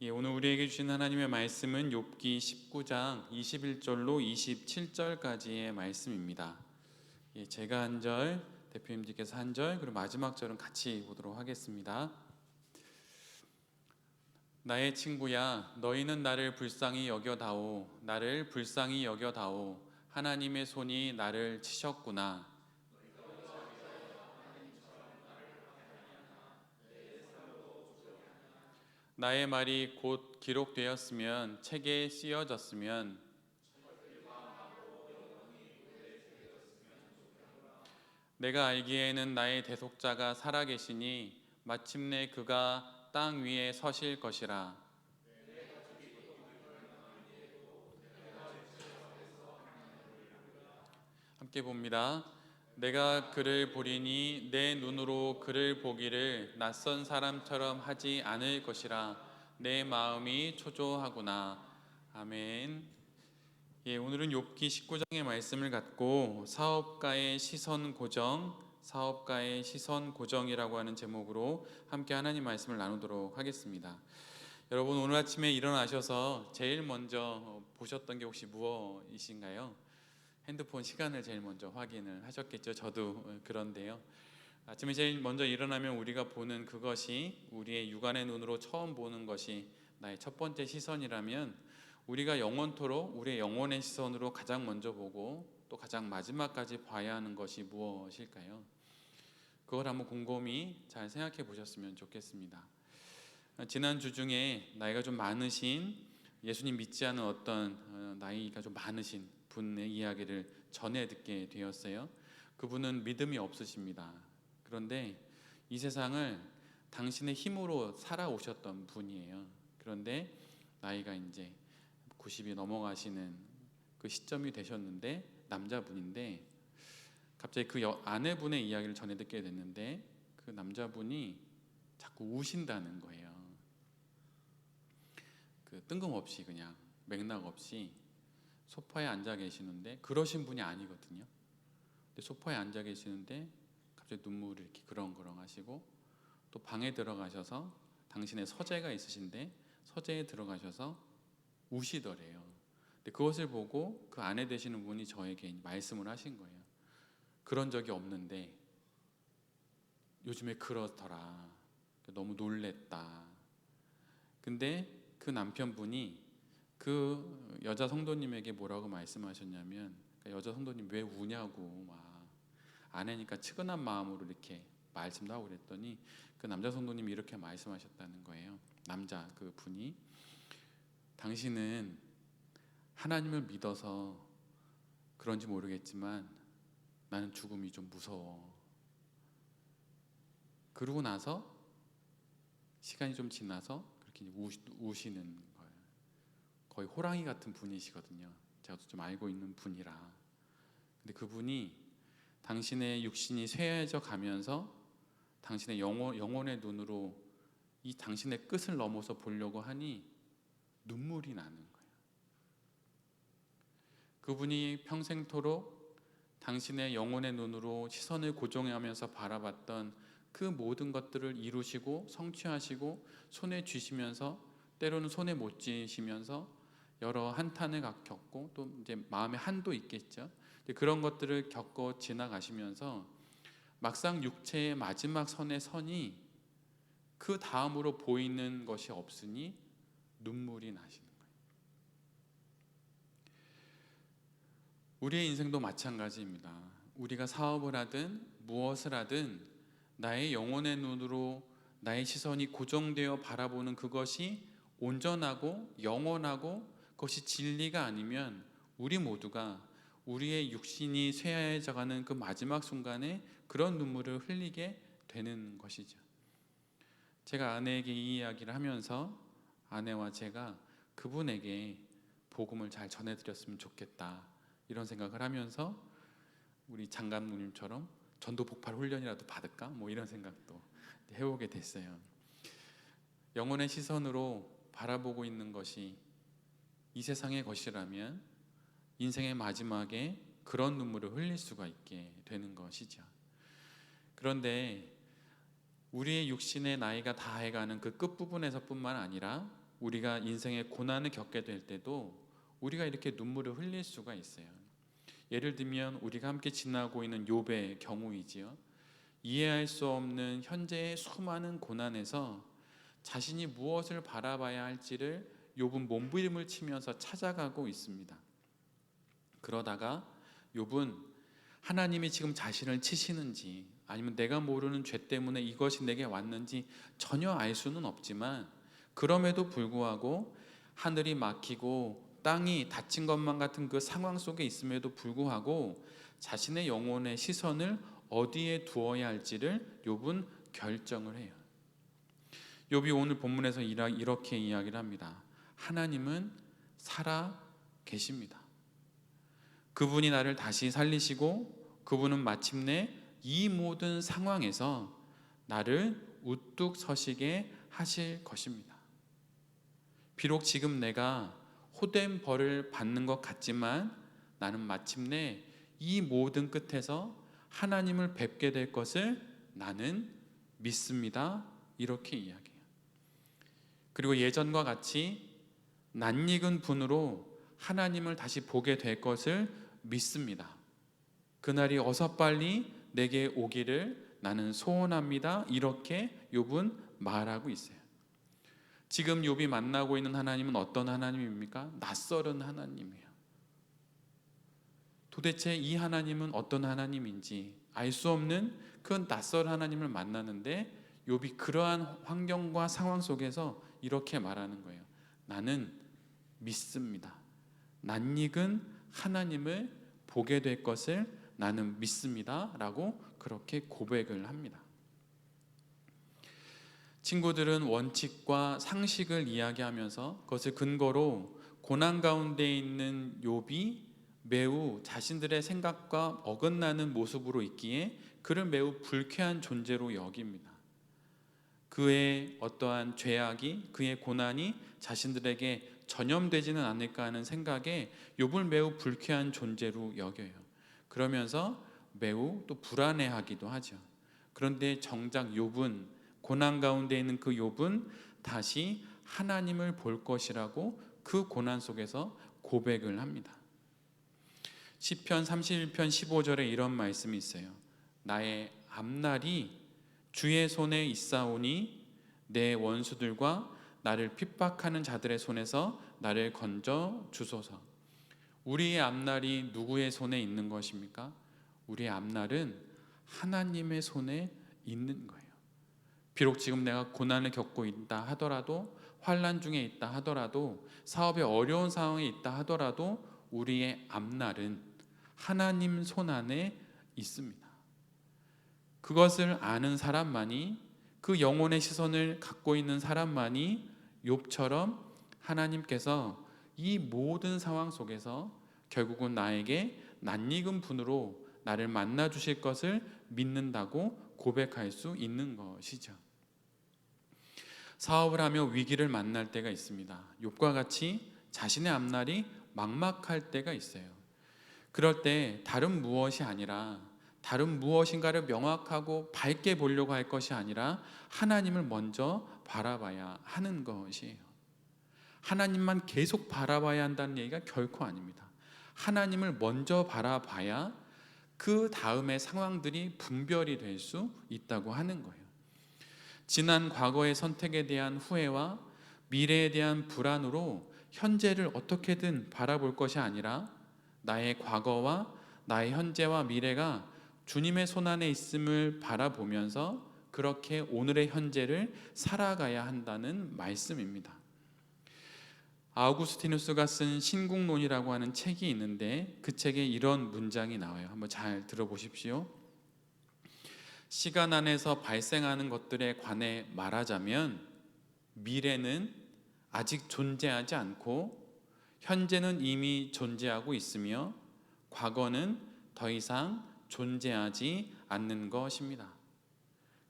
오늘 우리에게 주신 하나님의 말씀은 욥기 19장 21절로 27절까지의 말씀입니다. 제가 한 절, 대표님들께서 한 절, 그리고 마지막 절은 같이 보도록 하겠습니다. 나의 친구야, 너희는 나를 불쌍히 여겨다오. 나를 불쌍히 여겨다오. 하나님의 손이 나를 치셨구나. 나의 말이 곧 기록되었으면, 책에 쓰여졌으면, 내가 알기에는 나의 대속자가 살아계시니 마침내 그가 땅 위에 서실 것이라. 함께 봅니다. 내가 그를 보리니 내 눈으로 그를 보기를 낯선 사람처럼 하지 않을 것이라. 내 마음이 초조하구나. 아멘. 오늘은 욥기 19장의 말씀을 갖고 사업가의 시선 고정이라고 하는 제목으로 함께 하나님 말씀을 나누도록 하겠습니다. 여러분, 오늘 아침에 일어나셔서 제일 먼저 보셨던 게 혹시 무엇이신가요? 핸드폰 시간을 제일 먼저 확인을 하셨겠죠. 저도 그런데요. 아침에 제일 먼저 일어나면 우리가 보는 그것이, 우리의 육안의 눈으로 처음 보는 것이 나의 첫 번째 시선이라면, 우리가 영원토록 우리의 영혼의 시선으로 가장 먼저 보고 또 가장 마지막까지 봐야 하는 것이 무엇일까요? 그걸 한번 곰곰이 잘 생각해 보셨으면 좋겠습니다. 지난 주 중에 나이가 좀 많으신, 예수님 믿지 않은 어떤 나이가 좀 많으신 분의 이야기를 전해 듣게 되었어요. 그분은 믿음이 없으십니다. 그런데 이 세상을 당신의 힘으로 살아오셨던 분이에요. 그런데 나이가 이제 90이 넘어가시는 그 시점이 되셨는데, 남자분인데 갑자기 그 아내분의 이야기를 전해 듣게 됐는데, 그 남자분이 자꾸 우신다는 거예요. 그 뜬금없이, 그냥 맥락 없이 소파에 앉아 계시는데, 그러신 분이 아니거든요. 근데 소파에 앉아 계시는데 갑자기 눈물을 이렇게 그렁그렁 하시고, 또 방에 들어가셔서 당신의 서재가 있으신데 서재에 들어가셔서 우시더래요. 근데 그것을 보고 그 아내 되시는 분이 저에게 말씀을 하신 거예요. 그런 적이 없는데 요즘에 그렇더라. 너무 놀랬다. 근데 그 남편분이 그 여자 성도님에게 뭐라고 말씀하셨냐면, 여자 성도님 왜 우냐고 막 아내니까 측은한 마음으로 이렇게 말씀도 하고 그랬더니, 그 남자 성도님이 이렇게 말씀하셨다는 거예요. 남자 그 분이, 당신은 하나님을 믿어서 그런지 모르겠지만 나는 죽음이 좀 무서워. 그러고 나서 시간이 좀 지나서 그렇게 우시는 거예요. 거의 호랑이 같은 분이시거든요. 제가 좀 알고 있는 분이라. 근데 그분이 당신의 육신이 쇠해져 가면서 당신의 영혼의 눈으로 이 당신의 끝을 넘어서 보려고 하니 눈물이 나는 거예요. 그분이 평생토록 당신의 영혼의 눈으로 시선을 고정하면서 바라봤던 그 모든 것들을 이루시고 성취하시고 손에 쥐시면서, 때로는 손에 못 쥐시면서 여러 한탄을 겪고, 또 이제 마음의 한도 있겠죠. 그런 것들을 겪고 지나가시면서 막상 육체의 마지막 선에 서니 그 다음으로 보이는 것이 없으니 눈물이 나시는 거예요. 우리의 인생도 마찬가지입니다. 우리가 사업을 하든 무엇을 하든 나의 영혼의 눈으로 나의 시선이 고정되어 바라보는 그것이 온전하고 영원하고 그것이 진리가 아니면, 우리 모두가 우리의 육신이 쇠해져가는 그 마지막 순간에 그런 눈물을 흘리게 되는 것이죠. 제가 아내에게 이 이야기를 하면서 아내와 제가 그분에게 복음을 잘 전해드렸으면 좋겠다, 이런 생각을 하면서 우리 장관님처럼 전도 폭발 훈련이라도 받을까? 이런 생각도 해보게 됐어요. 영혼의 시선으로 바라보고 있는 것이 이 세상의 것이라면 인생의 마지막에 그런 눈물을 흘릴 수가 있게 되는 것이죠. 그런데 우리의 육신의 나이가 다해가는 그 끝부분에서뿐만 아니라 우리가 인생의 고난을 겪게 될 때도 우리가 이렇게 눈물을 흘릴 수가 있어요. 예를 들면 우리가 함께 지나고 있는 욥의 경우이지요. 이해할 수 없는 현재의 수많은 고난에서 자신이 무엇을 바라봐야 할지를 욥은 몸부림을 치면서 찾아가고 있습니다. 그러다가 욥은 하나님이 지금 자신을 치시는지 아니면 내가 모르는 죄 때문에 이것이 내게 왔는지 전혀 알 수는 없지만, 그럼에도 불구하고 하늘이 막히고 땅이 닫힌 것만 같은 그 상황 속에 있음에도 불구하고 자신의 영혼의 시선을 어디에 두어야 할지를 욥은 결정을 해요. 욥이 오늘 본문에서 이렇게 이야기를 합니다. 하나님은 살아 계십니다. 그분이 나를 다시 살리시고 그분은 마침내 이 모든 상황에서 나를 우뚝 서시게 하실 것입니다. 비록 지금 내가 호된 벌을 받는 것 같지만 나는 마침내 이 모든 끝에서 하나님을 뵙게 될 것을 나는 믿습니다. 이렇게 이야기해요. 그리고 예전과 같이 낯익은 분으로 하나님을 다시 보게 될 것을 믿습니다. 그날이 어서 빨리 내게 오기를 나는 소원합니다. 이렇게 욥은 말하고 있어요. 지금 욥이 만나고 있는 하나님은 어떤 하나님입니까? 낯설은 하나님이에요. 도대체 이 하나님은 어떤 하나님인지 알 수 없는 그 낯설은 하나님을 만나는데 욥이 그러한 환경과 상황 속에서 이렇게 말하는 거예요. 나는 믿습니다. 낯익은 하나님을 보게 될 것을 나는 믿습니다. 라고 그렇게 고백을 합니다. 친구들은 원칙과 상식을 이야기하면서 그것을 근거로 고난 가운데 있는 욥이 매우 자신들의 생각과 어긋나는 모습으로 있기에 그를 매우 불쾌한 존재로 여깁니다. 그의 어떠한 죄악이, 그의 고난이 자신들에게 전염되지는 않을까 하는 생각에 욥을 매우 불쾌한 존재로 여겨요. 그러면서 매우 또 불안해하기도 하죠. 그런데 정작 욥은, 고난 가운데 있는 그 욥은 다시 하나님을 볼 것이라고 그 고난 속에서 고백을 합니다. 시편 31편 15절에 이런 말씀이 있어요. 나의 앞날이 주의 손에 있사오니 내 원수들과 나를 핍박하는 자들의 손에서 나를 건져 주소서. 우리의 앞날이 누구의 손에 있는 것입니까? 우리의 앞날은 하나님의 손에 있는 거예요. 비록 지금 내가 고난을 겪고 있다 하더라도, 환난 중에 있다 하더라도, 사업에 어려운 상황에 있다 하더라도 우리의 앞날은 하나님 손 안에 있습니다. 그것을 아는 사람만이, 그 영혼의 시선을 갖고 있는 사람만이 욥처럼 하나님께서 이 모든 상황 속에서 결국은 나에게 낯익은 분으로 나를 만나 주실 것을 믿는다고 고백할 수 있는 것이죠. 사업을 하며 위기를 만날 때가 있습니다. 욥과 같이 자신의 앞날이 막막할 때가 있어요. 그럴 때 다른 무엇이 아니라, 다른 무엇인가를 명확하고 밝게 보려고 할 것이 아니라 하나님을 먼저 바라봐야 하는 것이에요. 하나님만 계속 바라봐야 한다는 얘기가 결코 아닙니다. 하나님을 먼저 바라봐야 그 다음의 상황들이 분별이 될 수 있다고 하는 거예요. 지난 과거의 선택에 대한 후회와 미래에 대한 불안으로 현재를 어떻게든 바라볼 것이 아니라 나의 과거와 나의 현재와 미래가 주님의 손안에 있음을 바라보면서 그렇게 오늘의 현재를 살아가야 한다는 말씀입니다. 아우구스티누스가 쓴 신국론이라고 하는 책이 있는데 그 책에 이런 문장이 나와요. 한번 잘 들어보십시오. 시간 안에서 발생하는 것들에 관해 말하자면 미래는 아직 존재하지 않고 현재는 이미 존재하고 있으며 과거는 더 이상 존재하지 않는 것입니다.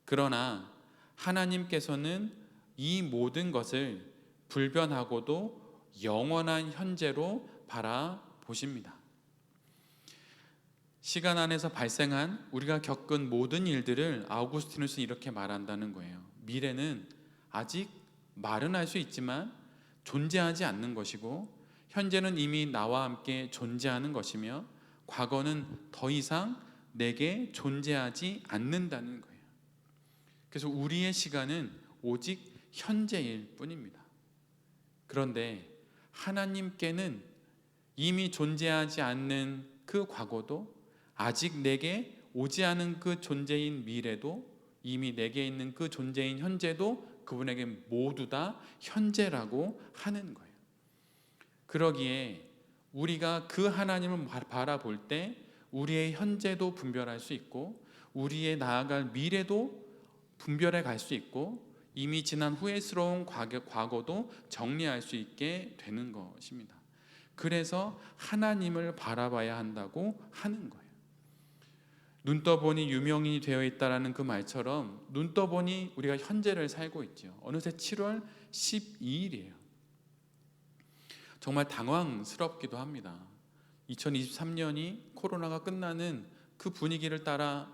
그러나 하나님께서는 이 모든 것을 불변하고도 영원한 현재로 바라보십니다. 시간 안에서 발생한 우리가 겪은 모든 일들을 아우구스티누스는 이렇게 말한다는 거예요. 미래는 아직 말은 할 수 있지만 존재하지 않는 것이고, 현재는 이미 나와 함께 존재하는 것이며, 과거는 더 이상 내게 존재하지 않는다는 거예요. 그래서 우리의 시간은 오직 현재일 뿐입니다. 그런데 하나님께는 이미 존재하지 않는 그 과거도, 아직 내게 오지 않은 그 존재인 미래도, 이미 내게 있는 그 존재인 현재도 그분에게 모두 다 현재라고 하는 거예요. 그러기에 우리가 그 하나님을 바라볼 때 우리의 현재도 분별할 수 있고, 우리의 나아갈 미래도 분별해 갈 수 있고, 이미 지난 후회스러운 과거도 정리할 수 있게 되는 것입니다. 그래서 하나님을 바라봐야 한다고 하는 거예요. 눈 떠보니 유명인이 되어 있다라는 그 말처럼 눈 떠보니 우리가 현재를 살고 있죠. 어느새 7월 12일이에요. 정말 당황스럽기도 합니다. 2023년이 코로나가 끝나는 그 분위기를 따라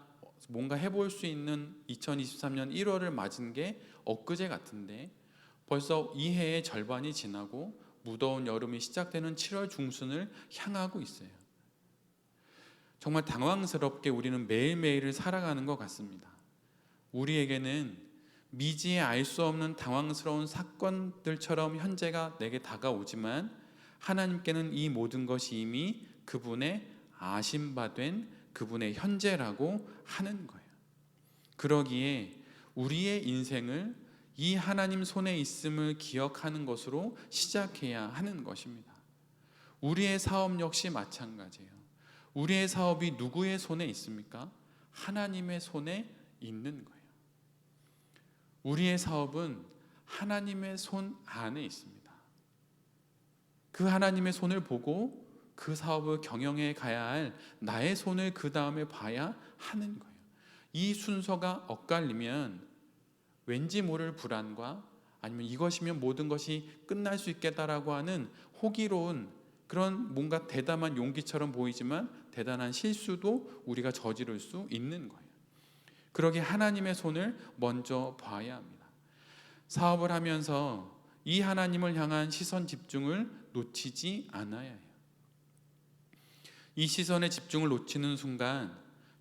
뭔가 해볼 수 있는 2023년 1월을 맞은 게 엊그제 같은데, 벌써 이 해의 절반이 지나고 무더운 여름이 시작되는 7월 중순을 향하고 있어요. 정말 당황스럽게 우리는 매일매일을 살아가는 것 같습니다. 우리에게는 미지에 알 수 없는 당황스러운 사건들처럼 현재가 내게 다가오지만, 하나님께는 이 모든 것이 이미 그분의 아신 바 된 그분의 현재라고 하는 거예요. 그러기에 우리의 인생을 이 하나님 손에 있음을 기억하는 것으로 시작해야 하는 것입니다. 우리의 사업 역시 마찬가지예요. 우리의 사업이 누구의 손에 있습니까? 하나님의 손에 있는 거예요. 우리의 사업은 하나님의 손 안에 있습니다. 그 하나님의 손을 보고 그 사업을 경영해 가야 할 나의 손을 그 다음에 봐야 하는 거예요. 이 순서가 엇갈리면 왠지 모를 불안과, 아니면 이것이면 모든 것이 끝날 수 있겠다라고 하는 호기로운 그런 뭔가 대담한 용기처럼 보이지만 대단한 실수도 우리가 저지를 수 있는 거예요. 그러기에 하나님의 손을 먼저 봐야 합니다. 사업을 하면서 이 하나님을 향한 시선 집중을 놓치지 않아야 해요. 이 시선의 집중을 놓치는 순간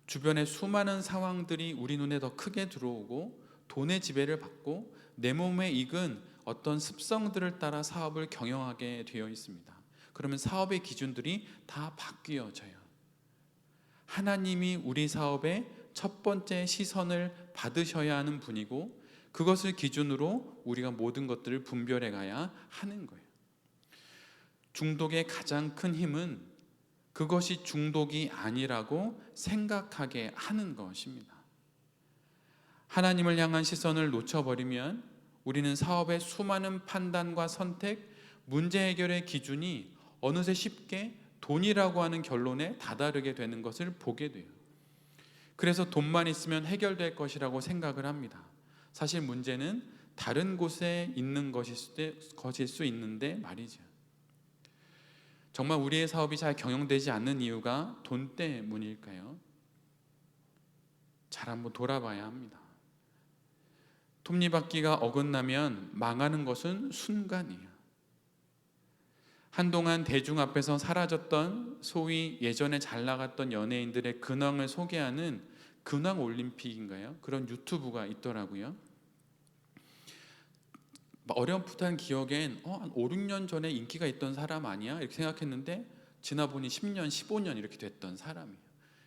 주변의 수많은 상황들이 우리 눈에 더 크게 들어오고, 돈의 지배를 받고 내 몸에 익은 어떤 습성들을 따라 사업을 경영하게 되어 있습니다. 그러면 사업의 기준들이 다 바뀌어져요. 하나님이 우리 사업의 첫 번째 시선을 받으셔야 하는 분이고, 그것을 기준으로 우리가 모든 것들을 분별해 가야 하는 거예요. 중독의 가장 큰 힘은 그것이 중독이 아니라고 생각하게 하는 것입니다. 하나님을 향한 시선을 놓쳐버리면 우리는 사업의 수많은 판단과 선택, 문제 해결의 기준이 어느새 쉽게 돈이라고 하는 결론에 다다르게 되는 것을 보게 돼요. 그래서 돈만 있으면 해결될 것이라고 생각을 합니다. 사실 문제는 다른 곳에 있는 것일 수 있는데 말이죠. 정말 우리의 사업이 잘 경영되지 않는 이유가 돈 때문일까요? 잘 한번 돌아봐야 합니다. 톱니바퀴가 어긋나면 망하는 것은 순간이에요. 한동안 대중 앞에서 사라졌던, 소위 예전에 잘 나갔던 연예인들의 근황을 소개하는 근황 올림픽인가요? 그런 유튜브가 있더라고요. 어렴풋한 기억엔 한 5, 6년 전에 인기가 있던 사람 아니야? 이렇게 생각했는데 지나보니 10년, 15년 이렇게 됐던 사람이에요.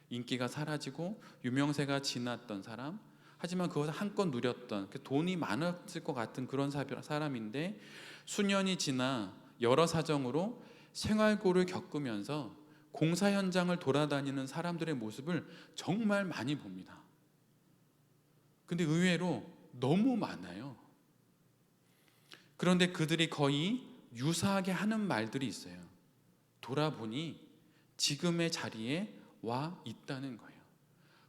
인기가 사라지고 유명세가 지났던 사람, 하지만 그것을 한껏 누렸던, 돈이 많았을 것 같은 그런 사람인데, 수년이 지나 여러 사정으로 생활고를 겪으면서 공사 현장을 돌아다니는 사람들의 모습을 정말 많이 봅니다. 근데 의외로 너무 많아요. 그런데 그들이 거의 유사하게 하는 말들이 있어요. 돌아보니 지금의 자리에 와 있다는 거예요.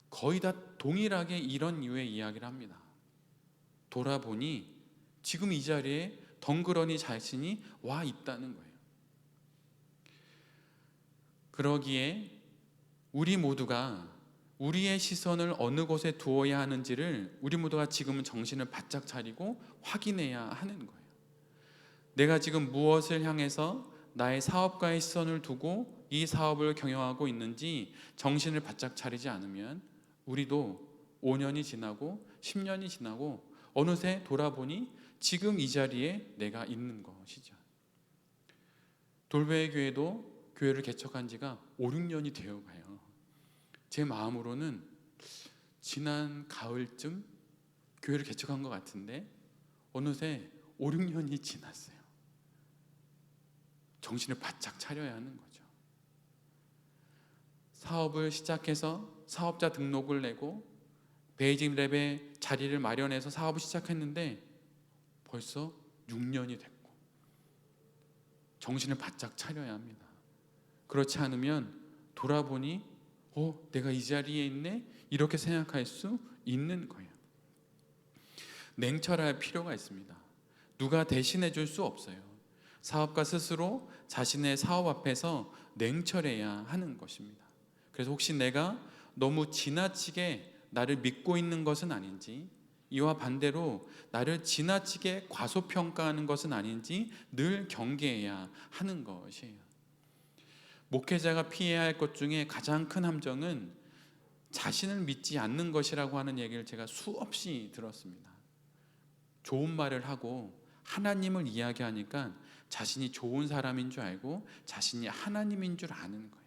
거의 다 동일하게 이런 류의 이야기를 합니다. 돌아보니 지금 이 자리에 덩그러니 자신이 와 있다는 거예요. 그러기에 우리 모두가 우리의 시선을 어느 곳에 두어야 하는지를 우리 모두가 지금은 정신을 바짝 차리고 확인해야 하는 거예요. 내가 지금 무엇을 향해서 나의 사업가의 시선을 두고 이 사업을 경영하고 있는지 정신을 바짝 차리지 않으면 우리도 5년이 지나고 10년이 지나고 어느새 돌아보니 지금 이 자리에 내가 있는 것이죠. 돌베이 교회도 교회를 개척한 지가 5, 6년이 되어 가요. 제 마음으로는 지난 가을쯤 교회를 개척한 것 같은데 어느새 5, 6년이 지났어요. 정신을 바짝 차려야 하는 거죠. 사업을 시작해서 사업자 등록을 내고 베이징 랩에 자리를 마련해서 사업을 시작했는데 벌써 6년이 됐고 정신을 바짝 차려야 합니다. 그렇지 않으면 돌아보니 내가 이 자리에 있네? 이렇게 생각할 수 있는 거예요. 냉철할 필요가 있습니다. 누가 대신해 줄 수 없어요. 사업가 스스로 자신의 사업 앞에서 냉철해야 하는 것입니다. 그래서 혹시 내가 너무 지나치게 나를 믿고 있는 것은 아닌지, 이와 반대로 나를 지나치게 과소평가하는 것은 아닌지 늘 경계해야 하는 것이에요. 목회자가 피해야 할 것 중에 가장 큰 함정은 자신을 믿지 않는 것이라고 하는 얘기를 제가 수없이 들었습니다. 좋은 말을 하고 하나님을 이야기하니까 자신이 좋은 사람인 줄 알고 자신이 하나님인 줄 아는 거예요.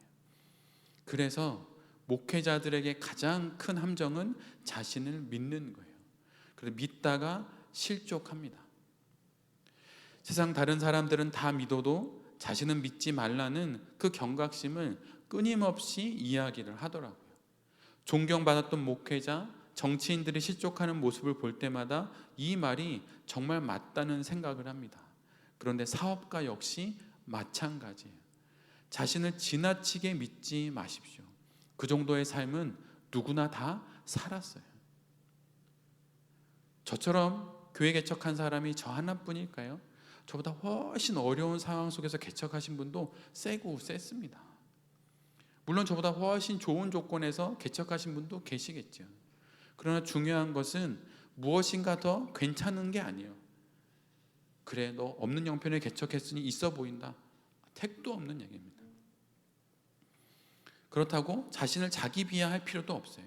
그래서 목회자들에게 가장 큰 함정은 자신을 믿는 거예요. 그래서 믿다가 실족합니다. 세상 다른 사람들은 다 믿어도 자신은 믿지 말라는 그 경각심을 끊임없이 이야기를 하더라고요. 존경받았던 목회자, 정치인들이 실족하는 모습을 볼 때마다 이 말이 정말 맞다는 생각을 합니다. 그런데 사업가 역시 마찬가지예요. 자신을 지나치게 믿지 마십시오. 그 정도의 삶은 누구나 다 살았어요. 저처럼 교회 개척한 사람이 저 하나뿐일까요? 저보다 훨씬 어려운 상황 속에서 개척하신 분도 세고 셌습니다. 물론 저보다 훨씬 좋은 조건에서 개척하신 분도 계시겠죠. 그러나 중요한 것은 무엇인가 더 괜찮은 게 아니에요. 그래, 너 없는 형편에 개척했으니 있어 보인다. 택도 없는 얘기입니다. 그렇다고 자신을 자기 비하할 필요도 없어요.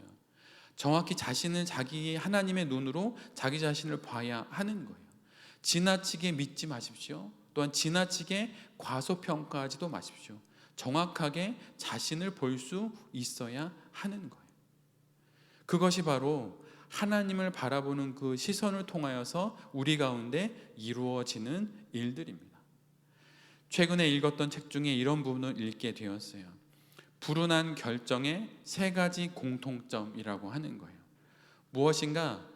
정확히 자신을 자기 하나님의 눈으로 자기 자신을 봐야 하는 거예요. 지나치게 믿지 마십시오. 또한 지나치게 과소평가하지도 마십시오. 정확하게 자신을 볼 수 있어야 하는 거예요. 그것이 바로 하나님을 바라보는 그 시선을 통하여서 우리 가운데 이루어지는 일들입니다. 최근에 읽었던 책 중에 이런 부분을 읽게 되었어요. 불운한 결정의 3가지 공통점이라고 하는 거예요. 무엇인가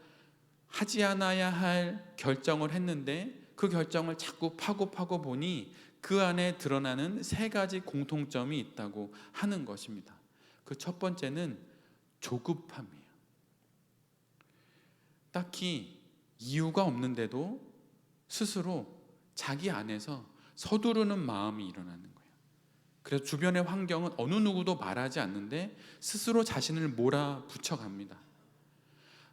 하지 않아야 할 결정을 했는데 그 결정을 자꾸 파고 보니 그 안에 드러나는 3가지 공통점이 있다고 하는 것입니다. 그 첫 번째는 조급함이에요. 딱히 이유가 없는데도 스스로 자기 안에서 서두르는 마음이 일어나는 거예요. 그래서 주변의 환경은 어느 누구도 말하지 않는데 스스로 자신을 몰아붙여갑니다.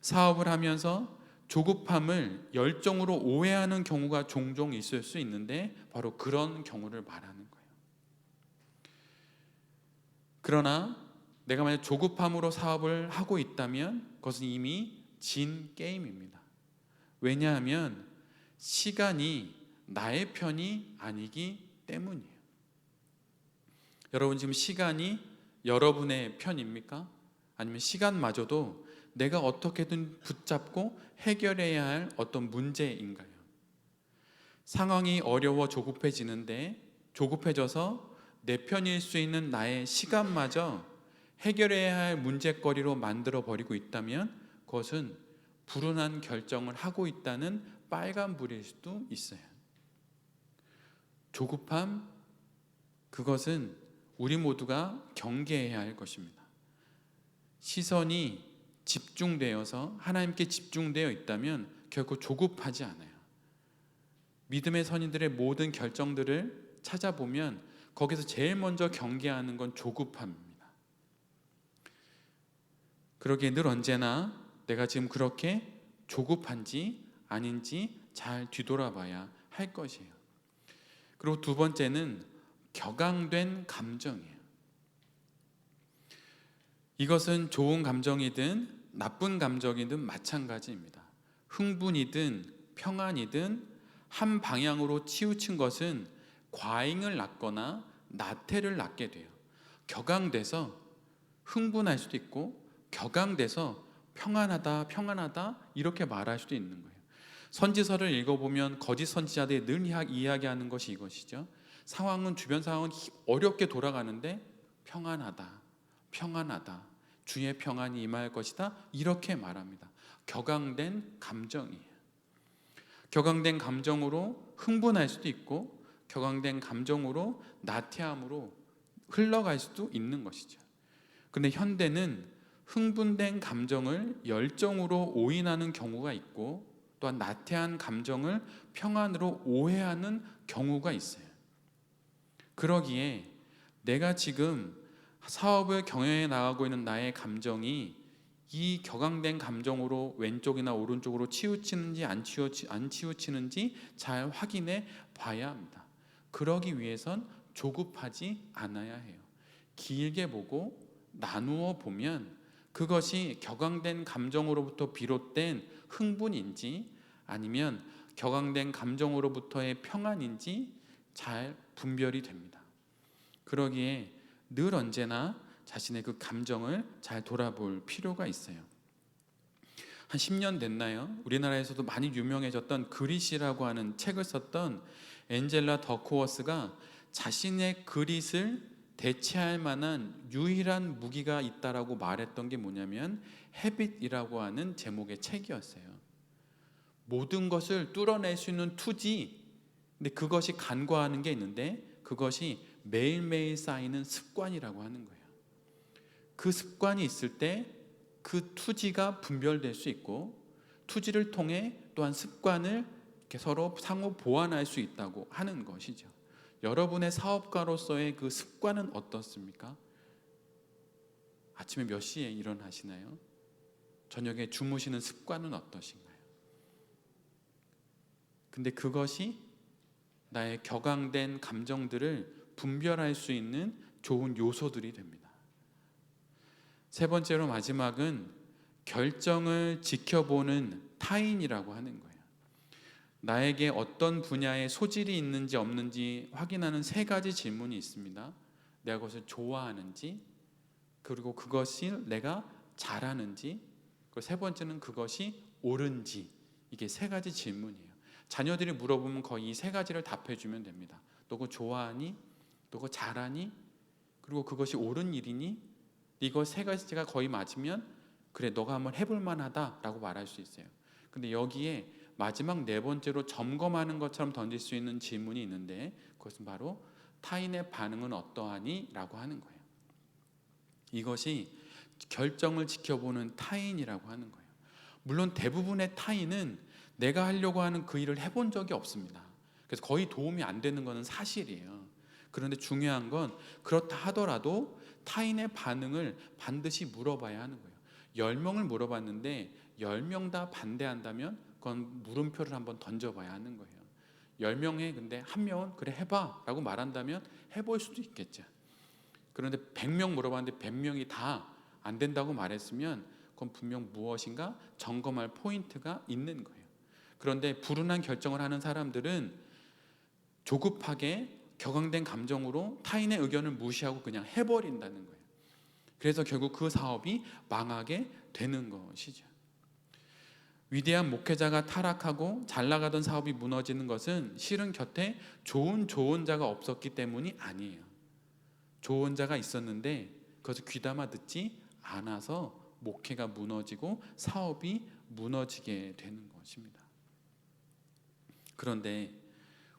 사업을 하면서 조급함을 열정으로 오해하는 경우가 종종 있을 수 있는데 바로 그런 경우를 말하는 거예요. 그러나 내가 만약 조급함으로 사업을 하고 있다면 그것은 이미 진 게임입니다. 왜냐하면 시간이 나의 편이 아니기 때문이에요. 여러분 지금 시간이 여러분의 편입니까? 아니면 시간마저도 내가 어떻게든 붙잡고 해결해야 할 어떤 문제인가요? 상황이 어려워 조급해지는데 조급해져서 내 편일 수 있는 나의 시간마저 해결해야 할 문제거리로 만들어 버리고 있다면 그것은 불운한 결정을 하고 있다는 빨간불일 수도 있어요. 조급함, 그것은 우리 모두가 경계해야 할 것입니다. 시선이 집중되어서 하나님께 집중되어 있다면 결코 조급하지 않아요. 믿음의 선인들의 모든 결정들을 찾아보면 거기서 제일 먼저 경계하는 건 조급함입니다. 그러기에 늘 언제나 내가 지금 그렇게 조급한지 아닌지 잘 뒤돌아봐야 할 것이에요. 그리고 두 번째는 격앙된 감정이에요. 이것은 좋은 감정이든 나쁜 감정이든 마찬가지입니다. 흥분이든 평안이든 한 방향으로 치우친 것은 과잉을 낳거나 나태를 낳게 돼요. 격앙돼서 흥분할 수도 있고 격앙돼서 평안하다 평안하다 이렇게 말할 수도 있는 거예요. 선지서를 읽어보면 거짓 선지자들이 늘 이야기하는 것이 이것이죠. 상황은 주변 상황은 어렵게 돌아가는데 평안하다 평안하다 주의 평안이 임할 것이다 이렇게 말합니다. 격앙된 감정이에요. 격앙된 감정으로 흥분할 수도 있고 격앙된 감정으로 나태함으로 흘러갈 수도 있는 것이죠. 근데 현대는 흥분된 감정을 열정으로 오인하는 경우가 있고 또한 나태한 감정을 평안으로 오해하는 경우가 있어요. 그러기에 내가 지금 사업을 경영해 나가고 있는 나의 감정이 이 격앙된 감정으로 왼쪽이나 오른쪽으로 치우치는지 안 치우치는지 잘 확인해 봐야 합니다. 그러기 위해선 조급하지 않아야 해요. 길게 보고 나누어 보면 그것이 격앙된 감정으로부터 비롯된 흥분인지 아니면 격앙된 감정으로부터의 평안인지 잘 분별이 됩니다. 그러기에 늘 언제나 자신의 그 감정을 잘 돌아볼 필요가 있어요. 한 10년 됐나요? 우리나라에서도 많이 유명해졌던 그릿이라고 하는 책을 썼던 엔젤라 더크워스가 자신의 그릿을 대체할 만한 유일한 무기가 있다라고 말했던 게 뭐냐면 헤빗이라고 하는 제목의 책이었어요. 모든 것을 뚫어낼 수 있는 투지, 근데 그것이 간과하는 게 있는데 그것이 매일매일 쌓이는 습관이라고 하는 거예요. 그 습관이 있을 때 그 투지가 분별될 수 있고 투지를 통해 또한 습관을 이렇게 서로 상호 보완할 수 있다고 하는 것이죠. 여러분의 사업가로서의 그 습관은 어떻습니까? 아침에 몇 시에 일어나시나요? 저녁에 주무시는 습관은 어떠신가요? 근데 그것이 나의 격앙된 감정들을 분별할 수 있는 좋은 요소들이 됩니다. 세 번째로 마지막은 결정을 지켜보는 타인이라고 하는 거예요. 나에게 어떤 분야에 소질이 있는지 없는지 확인하는 세 가지 질문이 있습니다. 내가 그것을 좋아하는지, 그리고 그것이 내가 잘하는지, 그리고 세 번째는 그것이 옳은지. 이게 세 가지 질문이에요. 자녀들이 물어보면 거의 이 세 가지를 답해주면 됩니다. 너 그거 좋아하니? 너 그거 잘하니? 그리고 그것이 옳은 일이니? 이거 세 가지가 거의 맞으면 그래 너가 한번 해볼 만하다라고 말할 수 있어요. 근데 여기에 마지막 네 번째로 점검하는 것처럼 던질 수 있는 질문이 있는데 그것은 바로 타인의 반응은 어떠하니? 라고 하는 거예요. 이것이 결정을 지켜보는 타인이라고 하는 거예요. 물론 대부분의 타인은 내가 하려고 하는 그 일을 해본 적이 없습니다. 그래서 거의 도움이 안 되는 것은 사실이에요. 그런데 중요한 건 그렇다 하더라도 타인의 반응을 반드시 물어봐야 하는 거예요. 10명을 물어봤는데 10명 다 반대한다면 그건 물음표를 한번 던져봐야 하는 거예요. 10명에 근데 한 명은 그래 해봐 라고 말한다면 해볼 수도 있겠죠. 그런데 100명 물어봤는데 100명이 다 안 된다고 말했으면 그건 분명 무엇인가 점검할 포인트가 있는 거예요. 그런데 불운한 결정을 하는 사람들은 조급하게 격앙된 감정으로 타인의 의견을 무시하고 그냥 해버린다는 거예요. 그래서 결국 그 사업이 망하게 되는 것이죠. 위대한 목회자가 타락하고 잘 나가던 사업이 무너지는 것은 실은 곁에 좋은 조언자가 없었기 때문이 아니에요. 조언자가 있었는데 그것을 귀담아 듣지 않아서 목회가 무너지고 사업이 무너지게 되는 것입니다. 그런데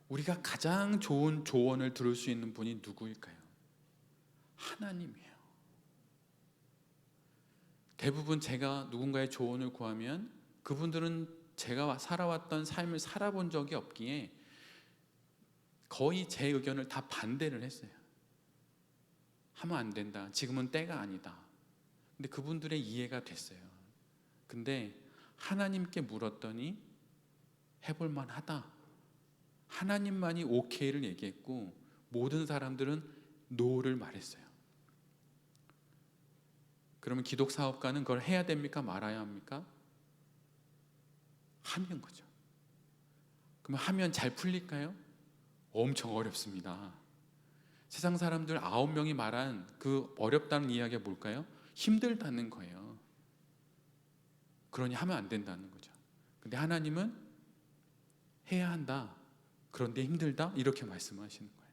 우리가 가장 좋은 조언을 들을 수 있는 분이 누구일까요? 하나님이에요. 대부분 제가 누군가의 조언을 구하면 그분들은 제가 살아왔던 삶을 살아본 적이 없기에 거의 제 의견을 다 반대를 했어요. 하면 안 된다. 지금은 때가 아니다. 근데 그분들의 이해가 됐어요. 근데 하나님께 물었더니 해볼 만하다 하나님만이 오케이를 얘기했고 모든 사람들은 노를 말했어요. 그러면 기독 사업가는 그걸 해야 됩니까? 말아야 합니까? 하는 거죠. 그러면 하면 잘 풀릴까요? 엄청 어렵습니다. 세상 사람들 9명이 말한 그 어렵다는 이야기가 뭘까요? 힘들다는 거예요. 그러니 하면 안 된다는 거죠. 근데 하나님은 해야 한다. 그런데 힘들다? 이렇게 말씀하시는 거예요.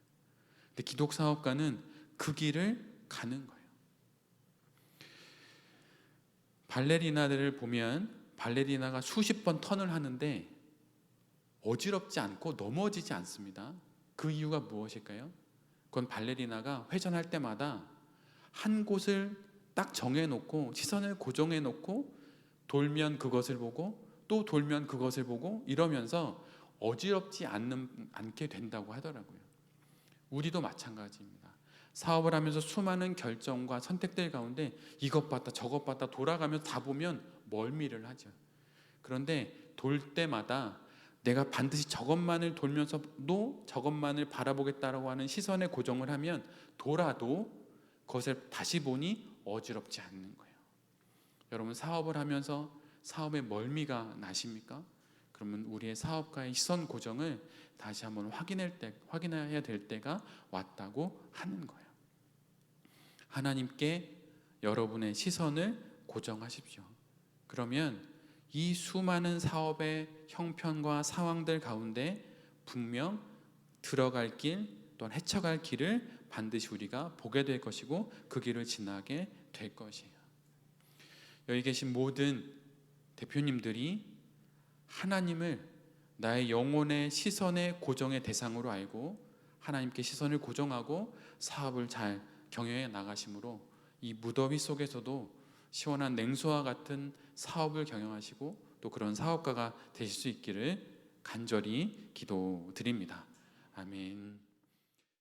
근데 기독 사업가는 그 길을 가는 거예요. 발레리나들을 보면 발레리나가 수십 번 턴을 하는데 어지럽지 않고 넘어지지 않습니다. 그 이유가 무엇일까요? 그건 발레리나가 회전할 때마다 한 곳을 딱 정해놓고 시선을 고정해놓고 돌면 그것을 보고 또 돌면 그것을 보고 이러면서 어지럽지 않게 된다고 하더라고요. 우리도 마찬가지입니다. 사업을 하면서 수많은 결정과 선택들 가운데 이것 봤다 저것 봤다 돌아가면서 다 보면 멀미를 하죠. 그런데 돌 때마다 내가 반드시 저것만을 돌면서도 저것만을 바라보겠다라고 하는 시선에 고정을 하면 돌아도 그것을 다시 보니 어지럽지 않는 거예요. 여러분 사업을 하면서 사업에 멀미가 나십니까? 그러면 우리의 사업가의 시선 고정을 다시 한번 확인해야 될 때가 왔다고 하는 거예요. 하나님께 여러분의 시선을 고정하십시오. 그러면 이 수많은 사업의 형편과 상황들 가운데 분명 들어갈 길 또는 헤쳐갈 길을 반드시 우리가 보게 될 것이고 그 길을 지나게 될 것이에요. 여기 계신 모든 대표님들이 하나님을 나의 영혼의 시선의 고정의 대상으로 알고 하나님께 시선을 고정하고 사업을 잘 경영해 나가심으로 이 무더위 속에서도 시원한 냉수와 같은 사업을 경영하시고 또 그런 사업가가 되실 수 있기를 간절히 기도드립니다. 아멘.